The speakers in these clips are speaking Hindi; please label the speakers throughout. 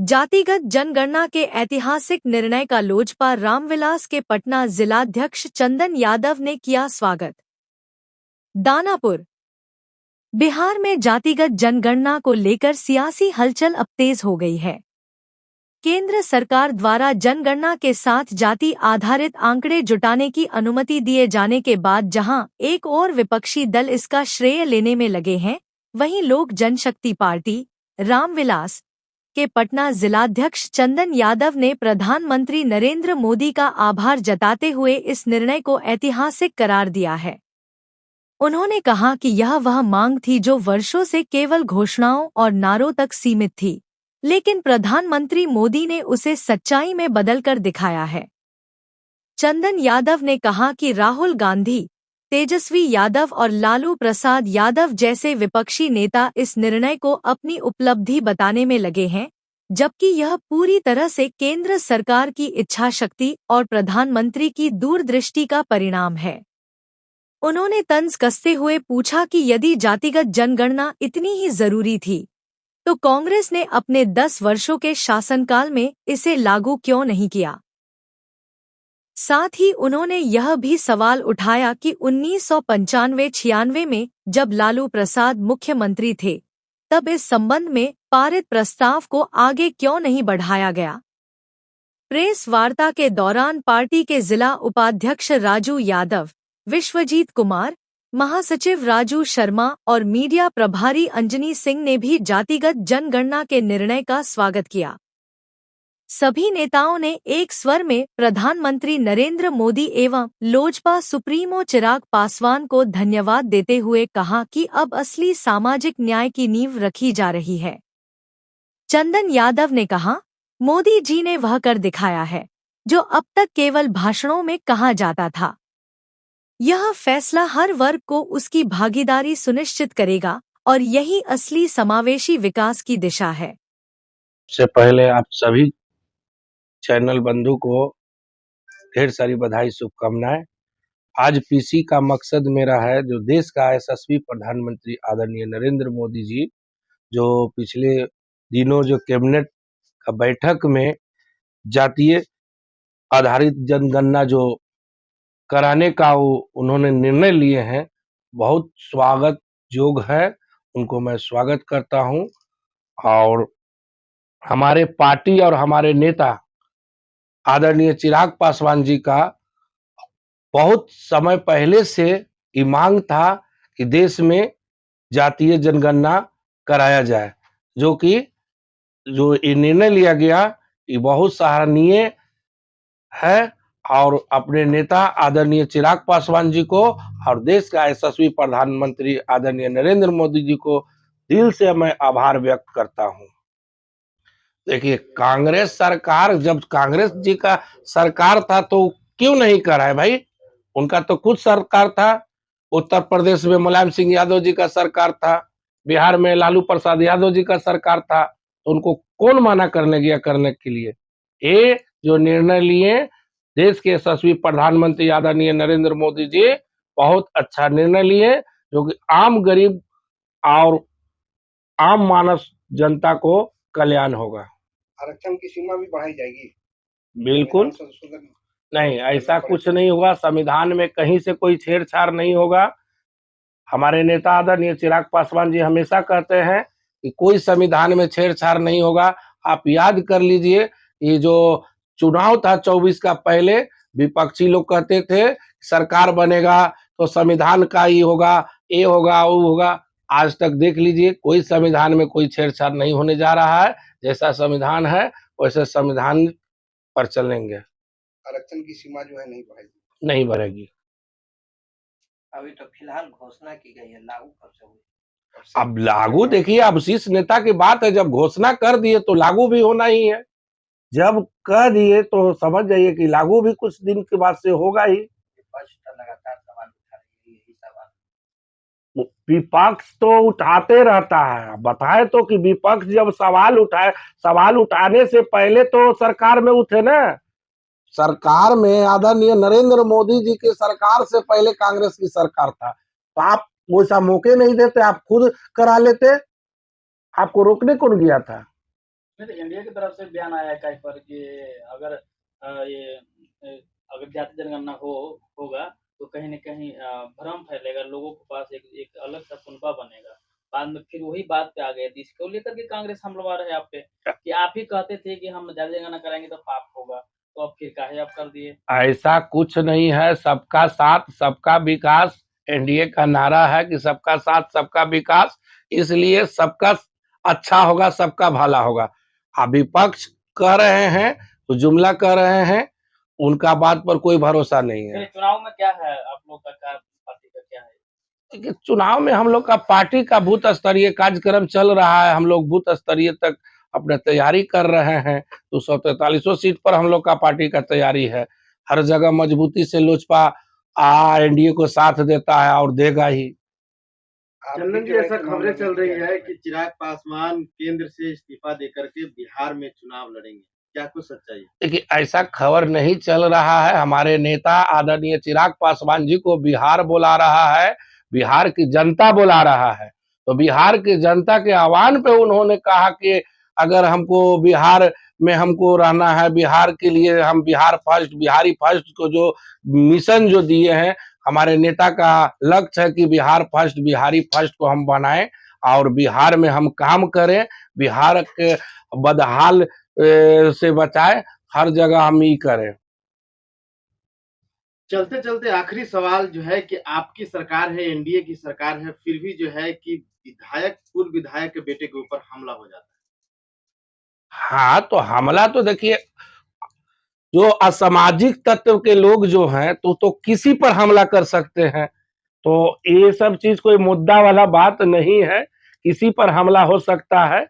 Speaker 1: जातिगत जनगणना के ऐतिहासिक निर्णय का लोजपा रामविलास के पटना जिलाध्यक्ष चंदन यादव ने किया स्वागत। दानापुर। बिहार में जातिगत जनगणना को लेकर सियासी हलचल अब तेज हो गई है। केंद्र सरकार द्वारा जनगणना के साथ जाति आधारित आंकड़े जुटाने की अनुमति दिए जाने के बाद जहां एक और विपक्षी दल इसका श्रेय लेने में लगे हैं, वहीं लोक जनशक्ति पार्टी रामविलास के पटना जिलाध्यक्ष चंदन यादव ने प्रधानमंत्री नरेंद्र मोदी का आभार जताते हुए इस निर्णय को ऐतिहासिक करार दिया है। उन्होंने कहा कि यह वह मांग थी जो वर्षों से केवल घोषणाओं और नारों तक सीमित थी, लेकिन प्रधानमंत्री मोदी ने उसे सच्चाई में बदलकर दिखाया है। चंदन यादव ने कहा कि राहुल गांधी, तेजस्वी यादव और लालू प्रसाद यादव जैसे विपक्षी नेता इस निर्णय को अपनी उपलब्धि बताने में लगे हैं, जबकि यह पूरी तरह से केंद्र सरकार की इच्छाशक्ति और प्रधानमंत्री की दूरदृष्टि का परिणाम है। उन्होंने तंज कसते हुए पूछा कि यदि जातिगत जनगणना इतनी ही जरूरी थी, तो कांग्रेस ने अपने 10 वर्षों के शासनकाल में इसे लागू क्यों नहीं किया। साथ ही उन्होंने यह भी सवाल उठाया कि 1995-96 में जब लालू प्रसाद मुख्यमंत्री थे, तब इस संबंध में पारित प्रस्ताव को आगे क्यों नहीं बढ़ाया गया। प्रेस वार्ता के दौरान पार्टी के जिला उपाध्यक्ष राजू यादव, विश्वजीत कुमार, महासचिव राजू शर्मा और मीडिया प्रभारी अंजनी सिंह ने भी जातिगत जनगणना के निर्णय का स्वागत किया। सभी नेताओं ने एक स्वर में प्रधानमंत्री नरेंद्र मोदी एवं लोजपा सुप्रीमो चिराग पासवान को धन्यवाद देते हुए कहा कि अब असली सामाजिक न्याय की नींव रखी जा रही है। चंदन यादव ने कहा, मोदी जी ने वह कर दिखाया है जो अब तक केवल भाषणों में कहा जाता था। यह फैसला हर वर्ग को उसकी भागीदारी सुनिश्चित करेगा और यही असली समावेशी विकास की दिशा है।
Speaker 2: से पहले आप सभी चैनल बंधु को ढेर सारी बधाई, शुभकामनाएं। आज पीसी का मकसद मेरा है, जो देश का यशस्वी प्रधानमंत्री आदरणीय नरेंद्र मोदी जी, जो पिछले दिनों जो कैबिनेट का बैठक में जातीय आधारित जनगणना जो कराने का उन्होंने निर्णय लिए हैं, बहुत स्वागत योग है। उनको मैं स्वागत करता हूं। और हमारे पार्टी और हमारे नेता आदरणीय चिराग पासवान जी का बहुत समय पहले से ये मांग था कि देश में जातीय जनगणना कराया जाए, जो ये निर्णय लिया गया, ये बहुत सराहनीय है। और अपने नेता आदरणीय चिराग पासवान जी को और देश का यशस्वी प्रधानमंत्री आदरणीय नरेंद्र मोदी जी को दिल से मैं आभार व्यक्त करता हूं। देखिए, कांग्रेस सरकार, जब कांग्रेस जी का सरकार था तो क्यों नहीं कराए भाई? उनका तो खुद सरकार था। उत्तर प्रदेश में मुलायम सिंह यादव जी का सरकार था, बिहार में लालू प्रसाद यादव जी का सरकार था, तो उनको कौन मना करने गया करने के लिए? ये जो निर्णय लिए देश के यशस्वी प्रधानमंत्री आदरणीय नरेंद्र मोदी जी, बहुत अच्छा निर्णय लिए, जो कि आम गरीब और आम मानस जनता को कल्याण होगा।
Speaker 3: आरक्षण की सीमा भी बढ़ाई जाएगी?
Speaker 2: बिल्कुल नहीं, ऐसा कुछ नहीं होगा। संविधान में कहीं से कोई छेड़छाड़ नहीं होगा। हमारे नेता आदरणीय चिराग पासवान जी हमेशा कहते हैं कि कोई संविधान में छेड़छाड़ नहीं होगा। आप याद कर लीजिए, ये जो चुनाव था 24 का, पहले विपक्षी लोग कहते थे सरकार बनेगा तो संविधान का ही होगा, ये होगा, वो होगा। आज तक देख लीजिए, कोई संविधान में कोई छेड़छाड़ नहीं होने जा रहा है। जैसा संविधान है वैसे संविधान पर चलेंगे।
Speaker 3: आरक्षण की सीमा जो है
Speaker 2: नहीं बढ़ेगी।
Speaker 4: अभी तो फिलहाल घोषणा की गई है, लागू कब से हुई?
Speaker 2: अब लागू देखिए, अब शीर्ष नेता की बात है। जब घोषणा कर दिए तो लागू भी होना ही है। जब कह दिए तो समझ जाइए कि लागू भी कुछ दिन के बाद से होगा ही।
Speaker 4: विपक्ष तो लगातार सवाल उठा रही है, यही सवाल
Speaker 2: विपक्ष तो उठाते रहता है। बताए तो कि विपक्ष जब सवाल उठाए, सवाल उठाने से पहले तो सरकार में उठे ना। सरकार में आदरणीय नरेंद्र मोदी जी की सरकार से पहले कांग्रेस की सरकार था, तो आप वैसा मौके नहीं देते, आप खुद करा लेते। आपको रोकने कौन गया था?
Speaker 5: नहीं तो एनडीए की तरफ से बयान आया है कहीं पर कि अगर ये अगर जाति जनगणना होगा तो कहीं न कहीं भ्रम फैलेगा, लोगों के पास एक एक अलग सा कुनबा बनेगा। बाद में फिर वही बात पे आ गए, इसको लेकर के कांग्रेस हमलावर है आप पे कि आप ही कहते थे कि हम जाति जनगणना कराएँगे तो पाप होगा, तो अब फिर काहे आप कर दिए?
Speaker 2: ऐसा कुछ नहीं है, सबका साथ सबका विकास एनडीए का नारा है कि सबका साथ सबका विकास, इसलिए सबका अच्छा होगा, सबका भला होगा। विपक्ष कह रहे हैं तो जुमला कह रहे हैं, उनका बात पर कोई भरोसा नहीं है।
Speaker 5: फिर चुनाव में क्या है आप लोग का क्या पार्टी का क्या है?
Speaker 2: देखिए, चुनाव में हम लोग का पार्टी का बूथ स्तरीय कार्यक्रम चल रहा है, हम लोग बूथ स्तरीय तक अपने तैयारी कर रहे हैं। तो 143 सीट पर हम लोग का पार्टी का तैयारी है। हर जगह मजबूती से लोजपा एनडीए को साथ देता है और देगा ही।
Speaker 6: चंदन जी, ऐसा खबरें चल रही है कि चिराग पासवान केंद्र से इस्तीफा देकर के बिहार में चुनाव लड़ेंगे, क्या कुछ सच्चाई है?
Speaker 2: देखिए, ऐसा खबर नहीं चल रहा है। हमारे नेता आदरणीय चिराग पासवान जी को बिहार बुला रहा है, बिहार की जनता बुला रहा है। तो बिहार की जनता के आह्वान पे उन्होंने कहा कि अगर हमको बिहार में हमको रहना है, बिहार के लिए हम बिहार फर्स्ट, बिहारी फर्स्ट को जो मिशन जो दिए हैं, हमारे नेता का लक्ष्य है कि बिहार फर्स्ट, बिहारी फर्स्ट को हम बनाएं और बिहार में हम काम करें, बिहार के बदहाल से बचाए, हर जगह हम ही करें।
Speaker 6: चलते चलते आखिरी सवाल जो है कि आपकी सरकार है, एनडीए की सरकार है, फिर भी जो है कि पूर्व विधायक के बेटे के ऊपर हमला हो जाता है।
Speaker 2: हाँ, तो हमला तो देखिए, जो असामाजिक तत्व के लोग जो हैं तो किसी पर हमला कर सकते हैं। तो ये सब चीज कोई मुद्दा वाला बात नहीं है, किसी पर हमला हो सकता है,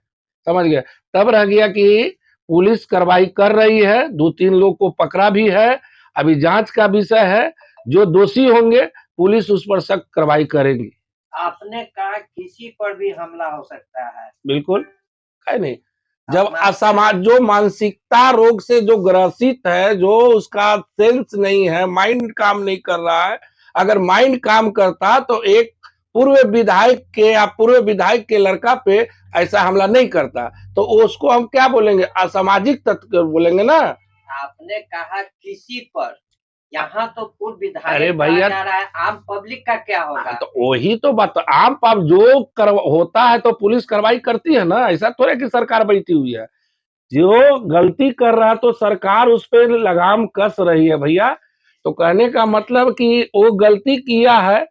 Speaker 2: समझ गए। तब रह गया कि पुलिस कार्रवाई कर रही है, 2-3 लोग को पकड़ा भी है, अभी जांच का विषय है। जो दोषी होंगे पुलिस उस पर सख्त कार्रवाई करेगी।
Speaker 4: आपने कहा किसी पर भी हमला हो सकता है,
Speaker 2: बिल्कुल, है नहीं। जब जो मानसिकता रोग से जो ग्रसित है, जो उसका सेंस नहीं है, माइंड काम नहीं कर रहा है, अगर माइंड काम करता तो एक पूर्व विधायक के लड़का पे ऐसा हमला नहीं करता। तो उसको हम क्या बोलेंगे, असामाजिक तत्व बोलेंगे ना।
Speaker 4: आपने कहा किसी पर, यहाँ तो पूर्व
Speaker 2: अरे
Speaker 4: विधायक
Speaker 2: भैया,
Speaker 4: कहा जा रहा है, आम पब्लिक का क्या होगा?
Speaker 2: तो वही तो बात, आम पाप जो होता है तो पुलिस कार्रवाई करती है ना, ऐसा थोड़ा कि सरकार बैठी हुई है। जो गलती कर रहा तो सरकार उस पर लगाम कस रही है भैया। तो कहने का मतलब कि वो गलती किया है,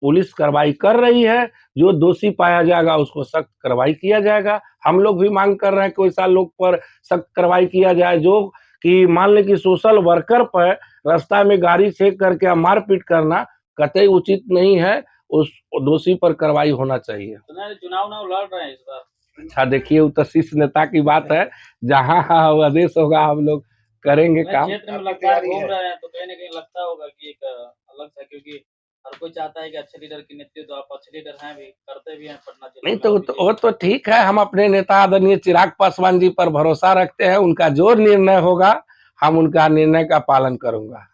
Speaker 2: पुलिस कार्रवाई कर रही है, जो दोषी पाया जाएगा उसको सख्त कार्रवाई किया जाएगा। हम लोग भी मांग कर रहे हैं कि वैसा लोग पर सख्त कार्रवाई किया जाए, जो कि मान ले कि सोशल वर्कर पर रास्ता में गाड़ी चेक करके मारपीट करना कतई उचित नहीं है, उस दोषी पर कार्रवाई होना चाहिए।
Speaker 5: चुनाव लड़ रहे हैं इस बार।
Speaker 2: अच्छा, देखिए, वो तो शीर्ष नेता की बात है, जहाँ आदेश होगा हम लोग करेंगे काम।
Speaker 5: क्षेत्र में लगातार घूम रहे हैं तो कहीं न कहीं लगता होगा कि एक अलग सा, क्योंकि हर कोई चाहता है कि अच्छे लीडर की नेतृत्व, आप अच्छे लीडर हैं भी, करते भी हैं पटना जिले
Speaker 2: नहीं
Speaker 5: में।
Speaker 2: तो वो तो ठीक है, हम अपने नेता आदरणीय चिराग पासवान जी पर भरोसा रखते हैं, उनका जो निर्णय होगा हम उनका निर्णय का पालन करूंगा।